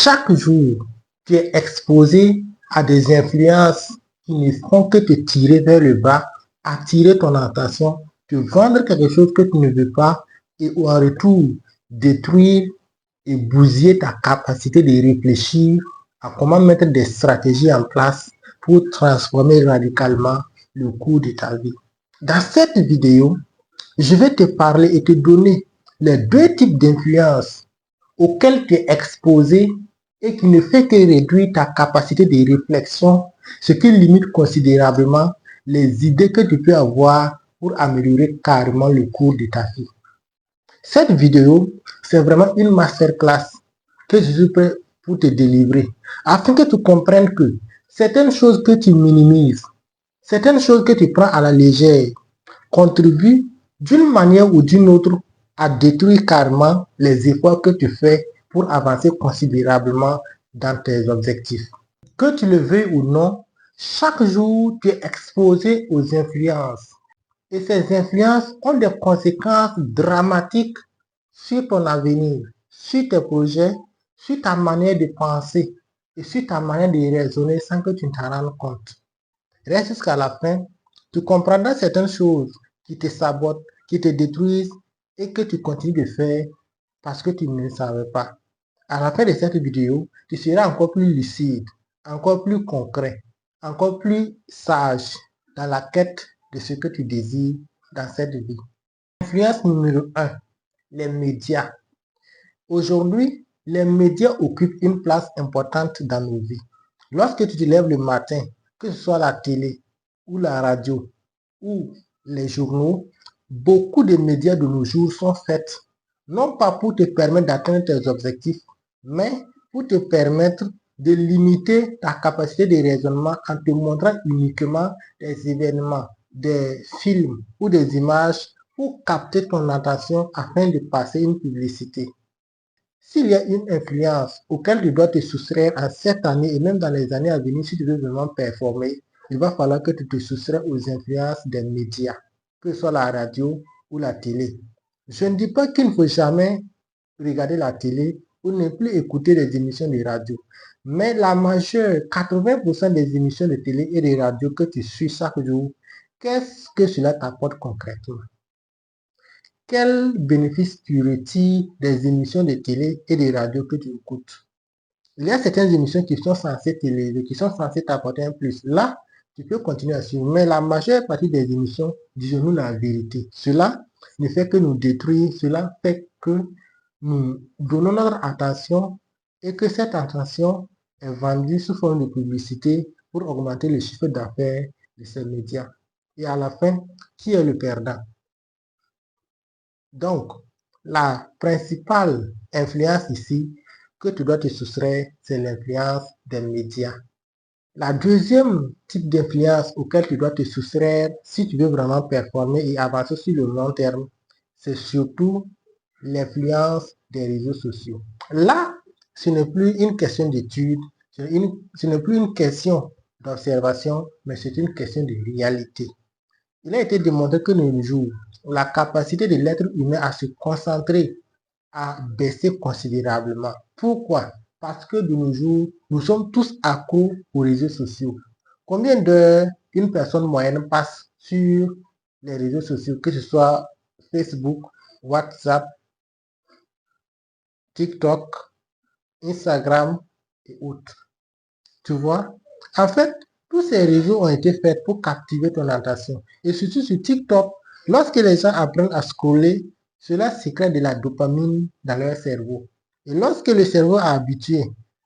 Chaque jour, tu es exposé à des influences qui ne font que te tirer vers le bas, attirer ton attention, te vendre quelque chose que tu ne veux pas et en retour détruire et bousiller ta capacité de réfléchir à comment mettre des stratégies en place pour transformer radicalement le cours de ta vie. Dans cette vidéo, je vais te parler et te donner les deux types d'influence auxquelles tu es exposé et qui ne fait que réduire ta capacité de réflexion, ce qui limite considérablement les idées que tu peux avoir pour améliorer carrément le cours de ta vie. Cette vidéo, c'est vraiment une masterclass que je suis prêt pour te délivrer afin que tu comprennes que certaines choses que tu minimises, certaines choses que tu prends à la légère contribuent d'une manière ou d'une autre à détruire carrément les efforts que tu fais pour avancer considérablement dans tes objectifs. Que tu le veuilles ou non, chaque jour tu es exposé aux influences. Et ces influences ont des conséquences dramatiques sur ton avenir, sur tes projets, sur ta manière de penser et sur ta manière de raisonner sans que tu t'en rendes compte. Reste jusqu'à la fin, tu comprendras certaines choses qui te sabotent, qui te détruisent et que tu continues de faire parce que tu ne le savais pas. À la fin de cette vidéo, tu seras encore plus lucide, encore plus concret, encore plus sage dans la quête de ce que tu désires dans cette vie. Influence numéro 1, les médias. Aujourd'hui, les médias occupent une place importante dans nos vies. Lorsque tu te lèves le matin, que ce soit la télé ou la radio ou les journaux, beaucoup de médias de nos jours sont faits non pas pour te permettre d'atteindre tes objectifs, mais pour te permettre de limiter ta capacité de raisonnement en te montrant uniquement des événements, des films ou des images pour capter ton attention afin de passer une publicité. S'il y a une influence auquel tu dois te soustraire en cette année et même dans les années à venir, si tu veux vraiment performer, il va falloir que tu te soustrais aux influences des médias, que ce soit la radio ou la télé. Je ne dis pas qu'il ne faut jamais regarder la télé ou ne plus écouter les émissions de radio, mais la majeure, 80% des émissions de télé et de radio que tu suis chaque jour, qu'est-ce que cela t'apporte concrètement? Quel bénéfice tu retires des émissions de télé et de radio que tu écoutes? Il y a certaines émissions qui sont censées t'élever, qui sont censées t'apporter un plus. Là, tu peux continuer à suivre. Mais la majeure partie des émissions, disons-nous la vérité. Cela ne fait que nous détruire. Cela fait que nous donnons notre attention et que cette attention est vendue sous forme de publicité pour augmenter le chiffre d'affaires de ces médias. Et à la fin, qui est le perdant? Donc, la principale influence ici que tu dois te soustraire, c'est l'influence des médias. La deuxième type d'influence auquel tu dois te soustraire si tu veux vraiment performer et avancer sur le long terme, c'est surtout l'influence des réseaux sociaux. Là, ce n'est plus une question d'étude, ce n'est plus une question d'observation, mais c'est une question de réalité. Il a été démontré que de nos jours, la capacité de l'être humain à se concentrer a baissé considérablement. Pourquoi? Parce que de nos jours, nous sommes tous accros aux réseaux sociaux. Combien d'heures une personne moyenne passe sur les réseaux sociaux, que ce soit Facebook, WhatsApp, TikTok, Instagram et autres? Tu vois? En fait, tous ces réseaux ont été faits pour captiver ton attention. Et surtout sur TikTok, lorsque les gens apprennent à scroller, cela sécrète de la dopamine dans leur cerveau. Et lorsque le cerveau est habitué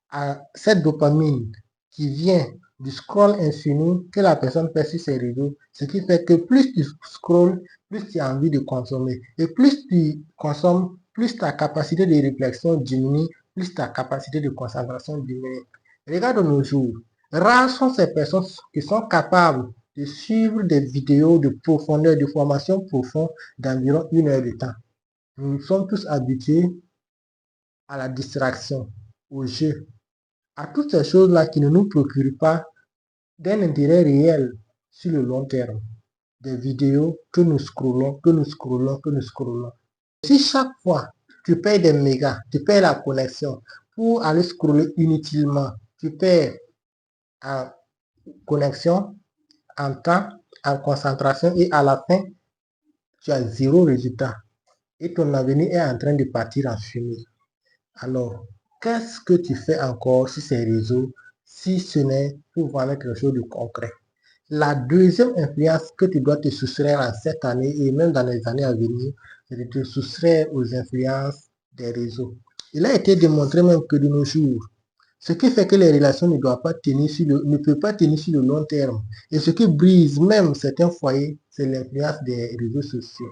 à cette dopamine qui vient du scroll infini que la personne fait sur ces réseaux, ce qui fait que plus tu scrolles, plus tu as envie de consommer. Et plus tu consommes, plus ta capacité de réflexion diminue, plus ta capacité de concentration diminue. Regarde de nos jours, rares sont ces personnes qui sont capables de suivre des vidéos de profondeur, de formation profonde d'environ 1 heure de temps. Nous sommes tous habitués à la distraction, au jeu, à toutes ces choses-là qui ne nous procurent pas d'un intérêt réel sur le long terme. Des vidéos que nous scrollons, que nous scrollons, que nous scrollons. Si chaque fois tu payes des mégas, tu payes la connexion pour aller scroller inutilement. Tu perds en connexion, en temps, en concentration et à la fin, tu as zéro résultat. Et ton avenir est en train de partir en fumée. Alors, qu'est-ce que tu fais encore sur ces réseaux si ce n'est pour vendre quelque chose de concret? La deuxième influence que tu dois te soustraire en cette année et même dans les années à venir, c'est de te soustraire aux influences des réseaux. Il a été démontré même que de nos jours, ce qui fait que les relations ne doivent pas tenir ne peut pas tenir sur le long terme. Et ce qui brise même certains foyers, c'est l'influence des réseaux sociaux.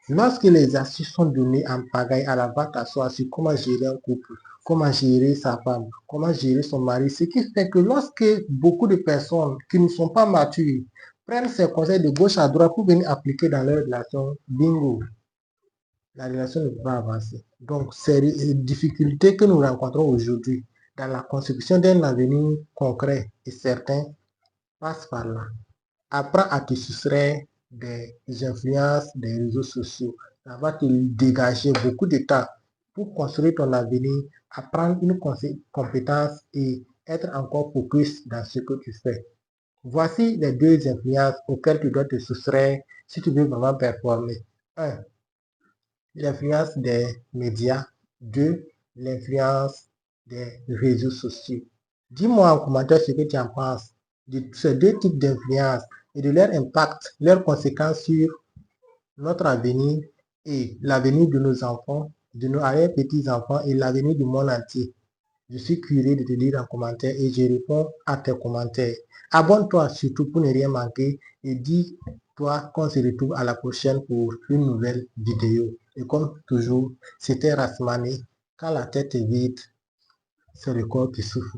Lorsque les astuces sont données en pagaille à la vente à soi sur comment gérer un couple, comment gérer sa femme, comment gérer son mari, ce qui fait que lorsque beaucoup de personnes qui ne sont pas matures prennent ces conseils de gauche à droite pour venir appliquer dans leur relation, bingo, la relation ne peut pas avancer. Donc, ces difficultés que nous rencontrons aujourd'hui dans la construction d'un avenir concret et certain passent par là. Apprends à te soustraire des influences des réseaux sociaux. Ça va te dégager beaucoup de temps pour construire ton avenir, apprendre une compétence et être encore focus dans ce que tu fais. Voici les deux influences auxquelles tu dois te soustraire si tu veux vraiment performer. 1. L'influence des médias. 2. L'influence des réseaux sociaux. Dis-moi en commentaire ce que tu en penses de ces deux types d'influence et de leur impact, leurs conséquences sur notre avenir et l'avenir de nos enfants, de nos arrière-petits-enfants et l'avenir du monde entier. Je suis curieux de te lire en commentaire et je réponds à tes commentaires. Abonne-toi surtout pour ne rien manquer et dis-toi qu'on se retrouve à la prochaine pour une nouvelle vidéo. Et comme toujours, c'était Rasmani. Quand la tête est vide, c'est le corps qui souffre.